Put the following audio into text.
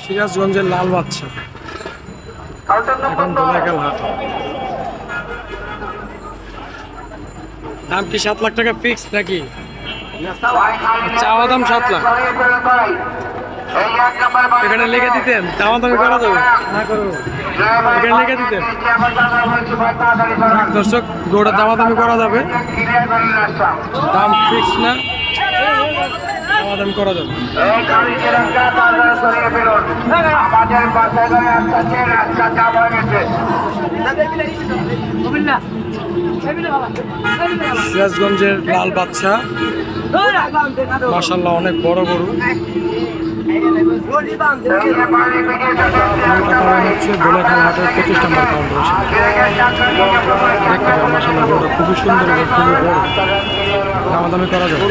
সিরাজগঞ্জের লাল বাচ্চা এখন দোলাইখাল হাট। দাম কি 7 লাখ টাকা ফিক্স নাকি? চাওয়া দাম 7 লাখ। এখানে লিখে দিতেন চাওয়া দামি করা যাবে না করবো, এখানে লিখে দিতেন। দর্শক গরুটার দামাদামি করা যাবে, দাম ফিক্স না, দামাদামি করা যাবে। সিরাজগঞ্জের লাল বাচ্চা মাশাআল্লাহ অনেক বড় গরু। হচ্ছে দোলাইখাল হাটের 25 নম্বর কাউন্টার। দেখতে পাবেন মাশাআল্লাহ গরুটা খুবই সুন্দর এবং খুবই বড়, দামাদামি করা যাবে।